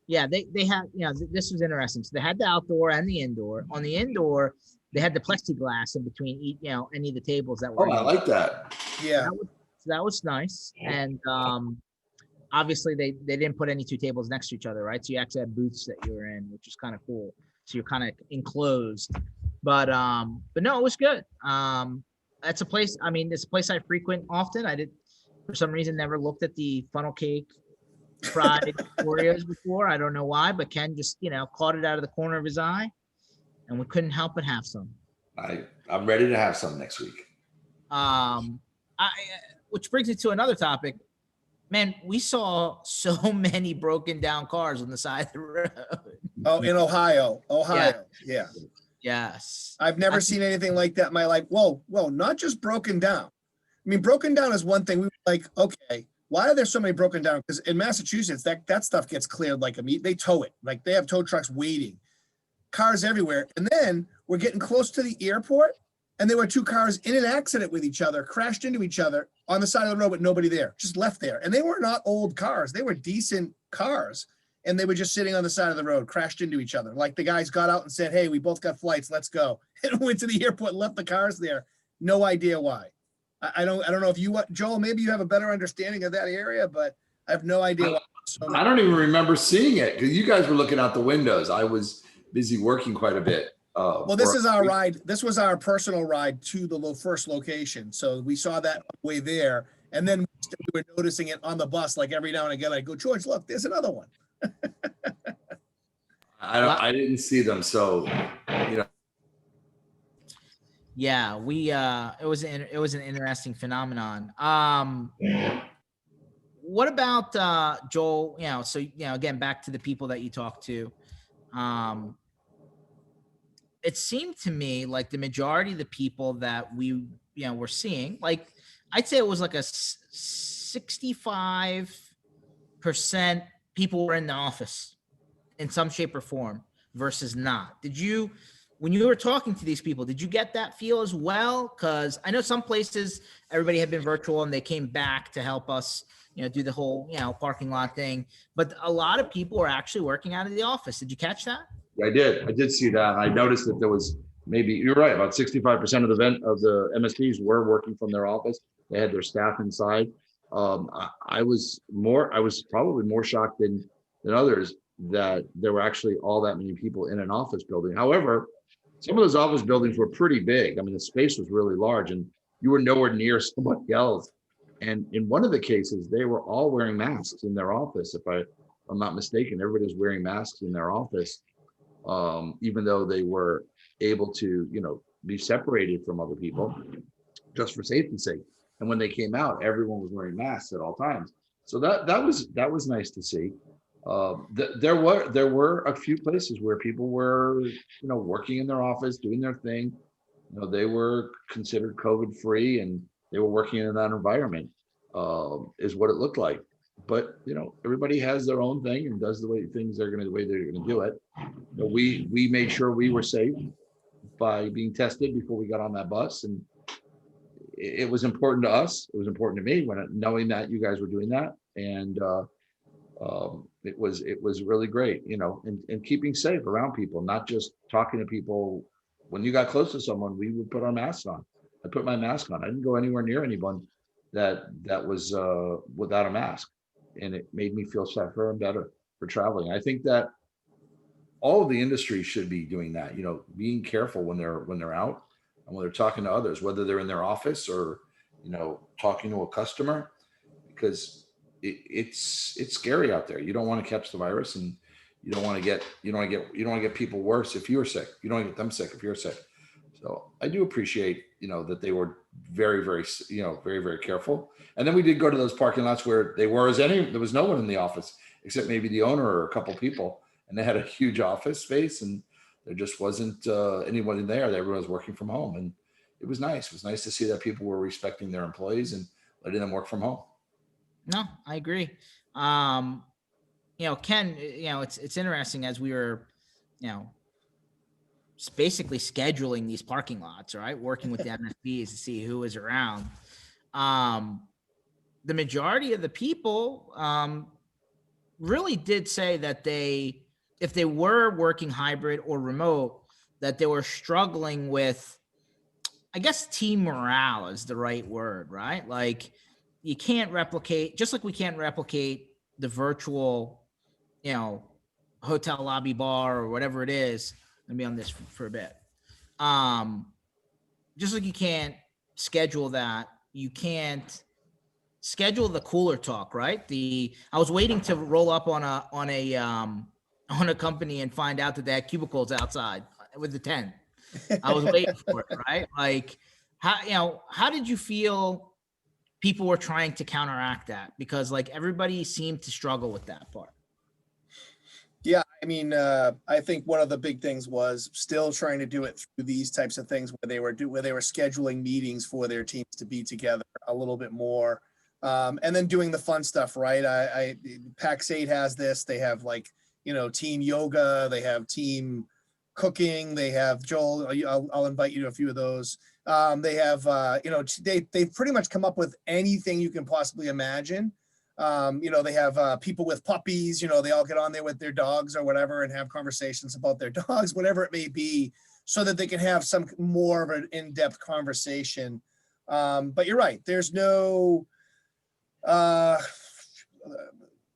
Yeah, they have, this was interesting. So they had the outdoor and the indoor. On the indoor, they had the plexiglass in between, any of the tables that were. Oh, I like that. Yeah. That was nice. And obviously they didn't put any two tables next to each other, right? So you actually had booths that you were in, which is kind of cool. So you're kind of enclosed. But no, it was good. That's a place, it's a place I frequent often. I for some reason, never looked at the funnel cake fried Oreos before. I don't know why, but Ken just, caught it out of the corner of his eye, and we couldn't help but have some. I'm ready to have some next week. Which brings me to another topic. Man, we saw so many broken down cars on the side of the road. Oh, in Ohio. Yeah. Yes. I've never seen anything like that in my life. Whoa, not just broken down. Broken down is one thing. We were like, okay, why are there so many broken down? Because in Massachusetts, that stuff gets cleared like they tow it. Like they have tow trucks waiting, cars everywhere. And then we're getting close to the airport, and there were two cars in an accident with each other, crashed into each other on the side of the road with nobody there, just left there. And they were not old cars. They were decent cars. And they were just sitting on the side of the road, crashed into each other. Like the guys got out and said, "Hey, we both got flights, let's go." And went to the airport and left the cars there. No idea why. I don't know if you, Joel, maybe you have a better understanding of that area, but I have no idea why. I don't even remember seeing it because you guys were looking out the windows. I was busy working quite a bit. Well, this is our ride. This was our personal ride to the first location. So we saw that on the way there. And then we were noticing it on the bus. Like every now and again, I go, "George, look, there's another one." I didn't see them. So, Yeah, it was an interesting phenomenon. What about Joel? So again, back to the people that you talked to. It seemed to me like the majority of the people that we were seeing, like I'd say it was like a 65% people were in the office in some shape or form versus not. When you were talking to these people, did you get that feel as well? Because I know some places everybody had been virtual and they came back to help us, do the whole, parking lot thing. But a lot of people were actually working out of the office. Did you catch that? I did see that. I noticed that there was you're right, about 65% of the MSPs were working from their office. They had their staff inside. I was probably more shocked than others that there were actually all that many people in an office building. However, some of those office buildings were pretty big. The space was really large and you were nowhere near somebody else. And in one of the cases, they were all wearing masks in their office. If I'm not mistaken, everybody was wearing masks in their office, even though they were able to, be separated from other people just for safety's sake. And when they came out, everyone was wearing masks at all times. So that was nice to see. There were a few places where people were, working in their office, doing their thing. They were considered COVID free and they were working in that environment, is what it looked like. but everybody has their own thing and does the way they're going to do it. We made sure we were safe by being tested before we got on that bus, and it was important to us. It was important to me knowing that you guys were doing that, and it was really great, and keeping safe around people, not just talking to people. When you got close to someone, we would put our masks on. I put my mask on. I didn't go anywhere near anyone that was without a mask, and it made me feel safer and better for traveling. I think that all of the industry should be doing that, being careful when they're out and when they're talking to others, whether they're in their office or, talking to a customer, because it's scary out there. You don't want to catch the virus, and you don't want to get people worse if you're sick. You don't want to get them sick if you're sick. So I do appreciate, that they were very, very, very, very careful. And then we did go to those parking lots where there was no one in the office except maybe the owner or a couple people. And they had a huge office space, and there just wasn't anyone in there. Everyone was working from home, and it was nice. It was nice to see that people were respecting their employees and letting them work from home. No, I agree. Ken, it's interesting as we were, basically scheduling these parking lots, right? Working with the MSPs to see who is around. The majority of the people really did say that if they were working hybrid or remote, that they were struggling with, I guess, team morale is the right word, right? Like, you can't replicate, just like we can't replicate the virtual, hotel lobby bar or whatever it is. Let me be on this for a bit. Just like you can't schedule that, you can't schedule the cooler talk, right? I was waiting to roll up on a company and find out that they had cubicles outside with the tent. I was waiting for it, right? Like, how did you feel people were trying to counteract that? Because like everybody seemed to struggle with that part. Yeah, I mean, I think one of the big things was still trying to do it through these types of things where they were scheduling meetings for their teams to be together a little bit more, and then doing the fun stuff, right? PAX 8 has this. They have team yoga. They have team cooking. They have Joel. I'll invite you to a few of those. They have they've pretty much come up with anything you can possibly imagine. They have people with puppies, they all get on there with their dogs or whatever and have conversations about their dogs, whatever it may be, so that they can have some more of an in-depth conversation. But you're right. There's no,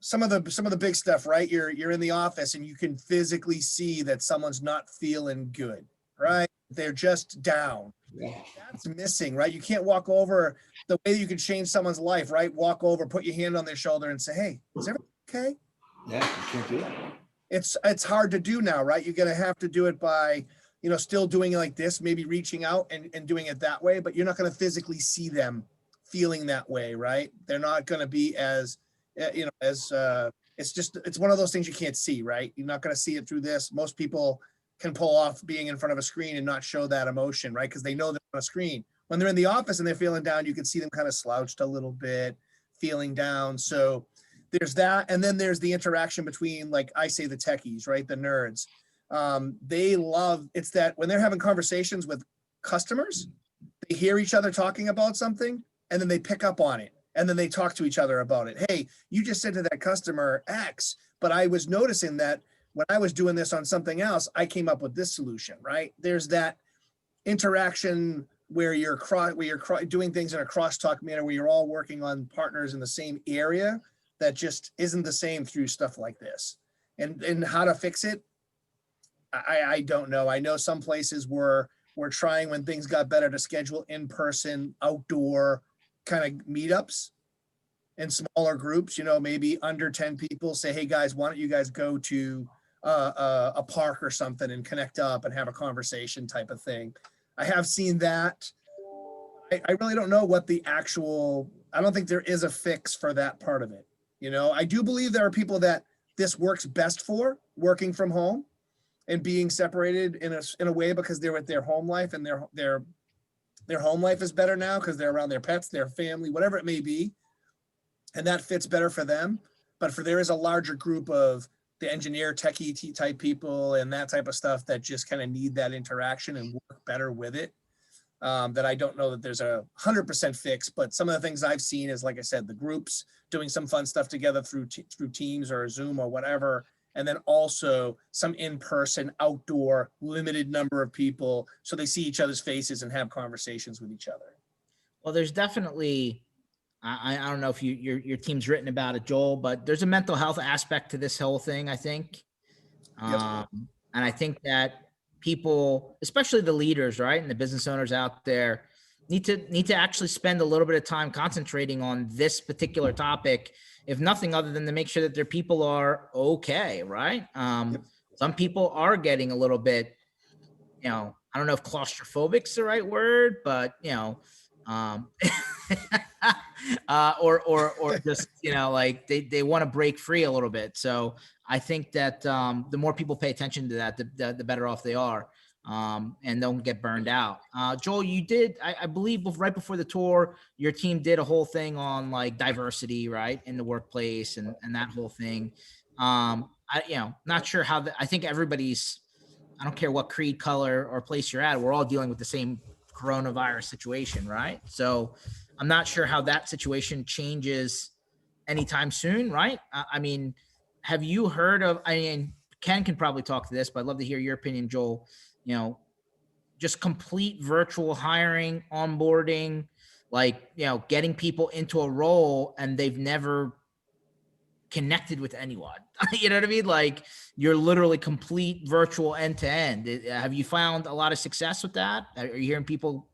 some of the big stuff, right? You're in the office and you can physically see that someone's not feeling good, right? They're just down. Yeah. That's missing, right? You can't walk over. The way you can change someone's life, right? Walk over, put your hand on their shoulder and say, hey, is everything okay? Yeah, you can't do that. It's hard to do now, right? You're going to have to do it by, still doing it like this, maybe reaching out and doing it that way, but you're not going to physically see them feeling that way, right? They're not going to be as, it's one of those things you can't see, right? You're not going to see it through this. Most people can pull off being in front of a screen and not show that emotion, right? Because they know they're on a screen. When they're in the office and they're feeling down, you can see them kind of slouched a little bit, feeling down. So there's that. And then there's the interaction between, like I say, the techies, right? The nerds. They love, it's that when they're having conversations with customers, they hear each other talking about something and then they pick up on it. And then they talk to each other about it. Hey, you just said to that customer X, but I was noticing that when I was doing this on something else, I came up with this solution, right? There's that interaction where you're doing things in a crosstalk manner, where you're all working on partners in the same area that just isn't the same through stuff like this. And how to fix it, I don't know. I know some places were trying, when things got better, to schedule in-person outdoor kind of meetups in smaller groups, maybe under 10 people. Say, hey guys, why don't you guys go to a park or something and connect up and have a conversation type of thing. I have seen that. I really don't know what I don't think there is a fix for that part of it. I do believe there are people that this works best for, working from home and being separated in a way, because they're with their home life, and their home life is better now because they're around their pets, their family, whatever it may be. and that fits better for them. But there is a larger group of the engineer, techie type people and that type of stuff that just kind of need that interaction and work better with it. That I don't know that there's a 100% fix, but some of the things I've seen is, like I said, the groups doing some fun stuff together through Teams or Zoom or whatever. And then also some in-person, outdoor, limited number of people, so they see each other's faces and have conversations with each other. Well, there's definitely, I don't know if your team's written about it, Joel, but there's a mental health aspect to this whole thing, I think. And I think that people, especially the leaders, right, and the business owners out there, need to actually spend a little bit of time concentrating on this particular topic, if nothing other than to make sure that their people are okay, right? Some people are getting a little bit, I don't know if claustrophobic is the right word, but or just like they want to break free a little bit. So I think that the more people pay attention to that, the better off they are, and don't get burned out. Joel, you did, I believe, right before the tour, your team did a whole thing on like diversity, right, in the workplace and that whole thing. Not sure how I think everybody's, I don't care what creed, color, or place you're at, we're all dealing with the same coronavirus situation, right? So I'm not sure how that situation changes anytime soon, right? I mean, have you heard of, Ken can probably talk to this, but I'd love to hear your opinion, Joel, just complete virtual hiring, onboarding, like, getting people into a role and they've never connected with anyone. You know what I mean? Like, you're literally complete virtual end to end. Have you found a lot of success with that? Are you hearing people,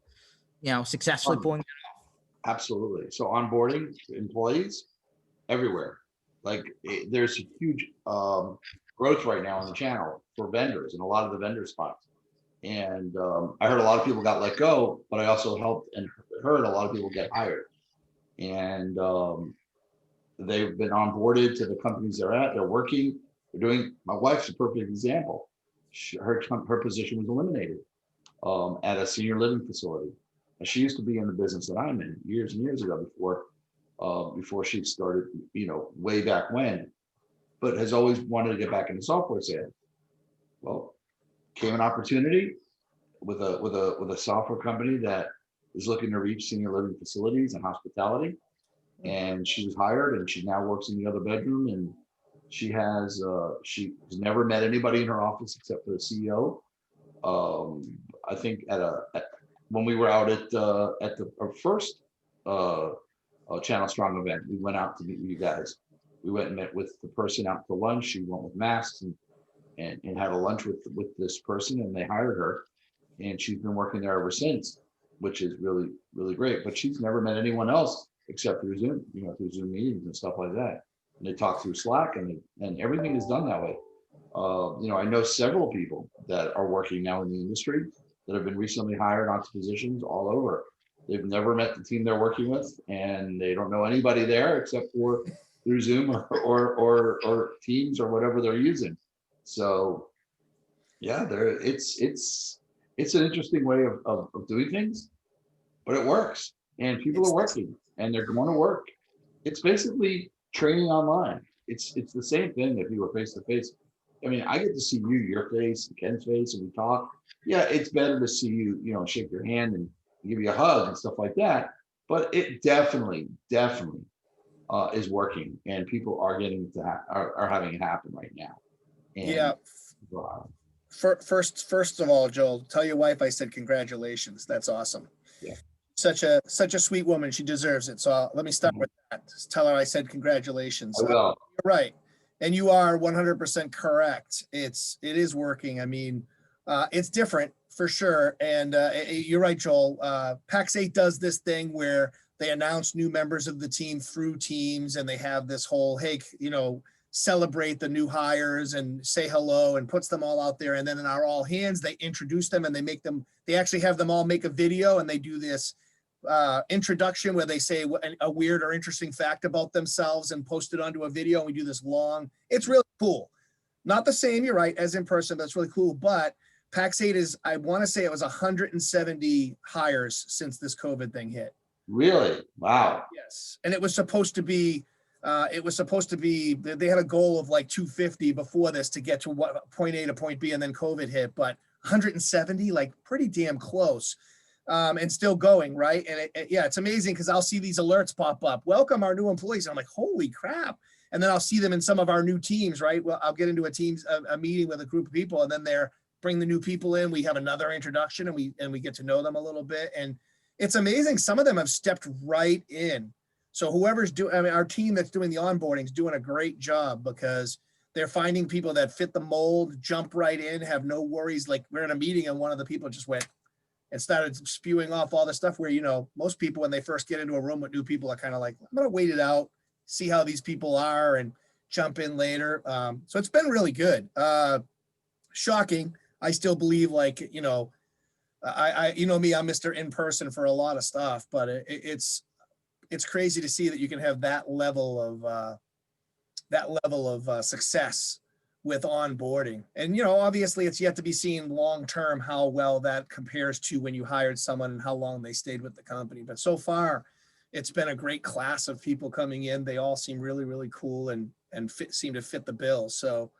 successfully pulling that off? Absolutely. So onboarding employees everywhere. Like there's a huge growth right now on the channel for vendors and a lot of the vendor spots. And I heard a lot of people got let go, but I also helped and heard a lot of people get hired. And they've been onboarded to the companies they're at. They're working. They're doing. My wife's a perfect example. Her position was eliminated at a senior living facility. And she used to be in the business that I'm in years and years ago before she started, way back when, but has always wanted to get back into software sales. Well, came an opportunity with a software company that is looking to reach senior living facilities and hospitality. And she was hired, and she now works in the other bedroom. And she's never met anybody in her office except for the CEO. I think when we were out at our first Channel Strong event, we went out to meet with you guys. We went and met with the person out to lunch. She went with masks and had a lunch with this person, and they hired her, and she's been working there ever since, which is really, really great. But she's never met anyone else except through Zoom, through Zoom meetings and stuff like that. And they talk through Slack, and everything is done that way. I know several people that are working now in the industry that have been recently hired onto positions all over. They've never met the team they're working with, and they don't know anybody there except for through Zoom or Teams or whatever they're using. So yeah, it's an interesting way of doing things, but it works, and people are working and they're going to work. It's basically training online. It's the same thing if you were face to face. I mean, I get to see your face, Ken's face, and we talk. Yeah, it's better to see you, shake your hand and give you a hug and stuff like that. But it definitely is working, and people are getting are having it happen right now. And, yeah. First of all, Joel, tell your wife I said congratulations. That's awesome. Yeah. Such a sweet woman. She deserves it. So let me start with that. Just tell her I said congratulations. I will. You're right. And you are 100% correct. It is working. I mean, it's different for sure. And you're right, Joel. PAX 8 does this thing where they announce new members of the team through Teams, and they have this whole, hey, celebrate the new hires and say hello, and puts them all out there. And then in our all hands, they introduce them, and they actually have them all make a video, and they do this introduction where they say a weird or interesting fact about themselves and post it onto a video. And we do this long, it's really cool. Not the same, you're right, as in person, but it's really cool. But PAX 8 is, I want to say it was 170 hires since this COVID thing hit. Really? Wow. Yes. And it was supposed to be, they had a goal of like 250 before this to get to what point A to point B, and then COVID hit, but 170, like pretty damn close. And still going, right? And it's amazing because I'll see these alerts pop up. Welcome our new employees. And I'm like, holy crap. And then I'll see them in some of our new teams, right? Well, I'll get into a meeting with a group of people, and then bring the new people in. We have another introduction, and we get to know them a little bit. And it's amazing. Some of them have stepped right in. So whoever's our team that's doing the onboarding is doing a great job, because they're finding people that fit the mold, jump right in, have no worries. Like, we're in a meeting and one of the people just went and started spewing off all the stuff where, most people, when they first get into a room with new people, are kind of like, I'm going to wait it out, see how these people are, and jump in later. So it's been really good. Shocking. I still believe, like, me, I'm Mr. In-person for a lot of stuff, but it's crazy to see that you can have that level of success with onboarding. And, obviously it's yet to be seen long-term how well that compares to when you hired someone and how long they stayed with the company. But so far, it's been a great class of people coming in. They all seem really, really cool and seem to fit the bill. So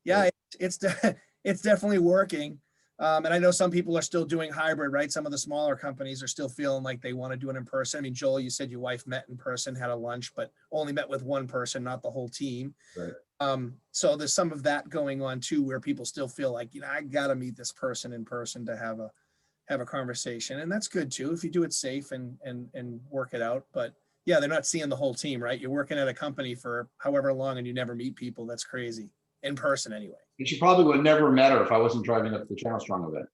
yeah, it's definitely working. And I know some people are still doing hybrid, right? Some of the smaller companies are still feeling like they want to do it in person. I mean, Joel, you said your wife met in person, had a lunch, but only met with one person, not the whole team. Right. So there's some of that going on too, where people still feel like, I got to meet this person in person to have a conversation. And that's good too, if you do it safe and work it out. But yeah, they're not seeing the whole team, right? You're working at a company for however long and you never meet people. That's crazy, in person anyway. And she probably would never have met her if I wasn't driving up to the Channel Strong event.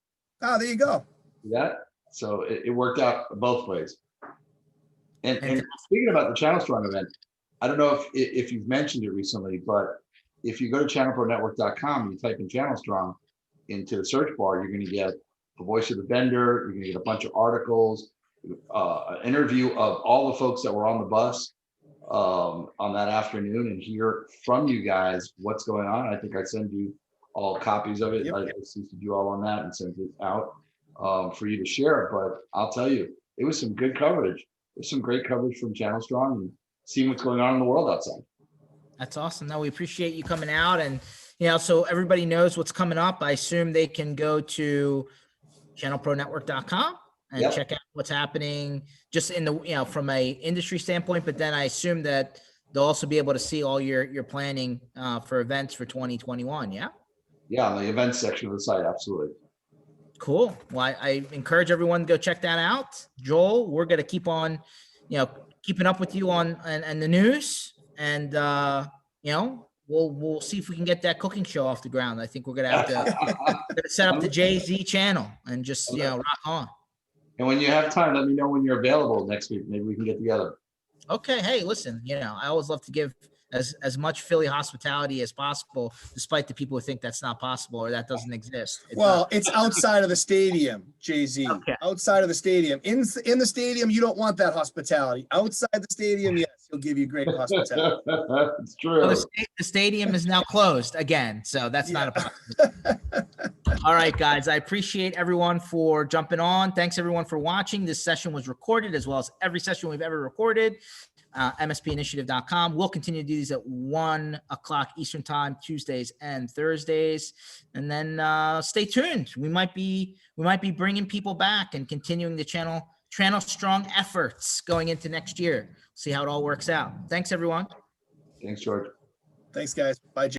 Oh, there you go. See that? So it worked out both ways. And speaking about the Channel Strong event, I don't know if you've mentioned it recently, but if you go to channelpronetwork.com and you type in Channel Strong into the search bar, you're going to get the voice of the vendor. You're going to get a bunch of articles, an interview of all the folks that were on the bus on that afternoon, and hear from you guys what's going on. I think I send you all copies of it. Yep. I CC'd you all on that and sent it out for you to share. But I'll tell you, it was some good coverage. There's some great coverage from Channel Strong and seeing what's going on in the world outside. That's awesome. No, we appreciate you coming out, and so everybody knows what's coming up. I assume they can go to channelpronetwork.com and check out what's happening just in the, from a industry standpoint, but then I assume that they'll also be able to see all your planning for events for 2021. Yeah. Yeah. On the events section of the site. Absolutely. Cool. Well, I encourage everyone to go check that out. Joel, we're going to keep on, keeping up with you on and the news, and we'll see if we can get that cooking show off the ground. I think we're going to have to set up the JayZ channel and just, rock on. And when you have time, let me know when you're available next week. Maybe we can get together. Okay. Hey, listen, I always love to give as much Philly hospitality as possible, despite the people who think that's not possible or that doesn't exist. It's outside of the stadium, JayZ. Okay. Outside of the stadium. In the stadium, you don't want that hospitality. Outside the stadium, yes, he'll give you great hospitality. It's true. Well, the stadium is now closed again, so that's not a possibility. All right, guys, I appreciate everyone for jumping on. Thanks, everyone, for watching. This session was recorded, as well as every session we've ever recorded. MSPinitiative.com. We'll continue to do these at 1:00 Eastern time, Tuesdays and Thursdays. And then stay tuned. We might be bringing people back and continuing the channel strong efforts going into next year. See how it all works out. Thanks, everyone. Thanks, George. Thanks, guys. Bye, Jay.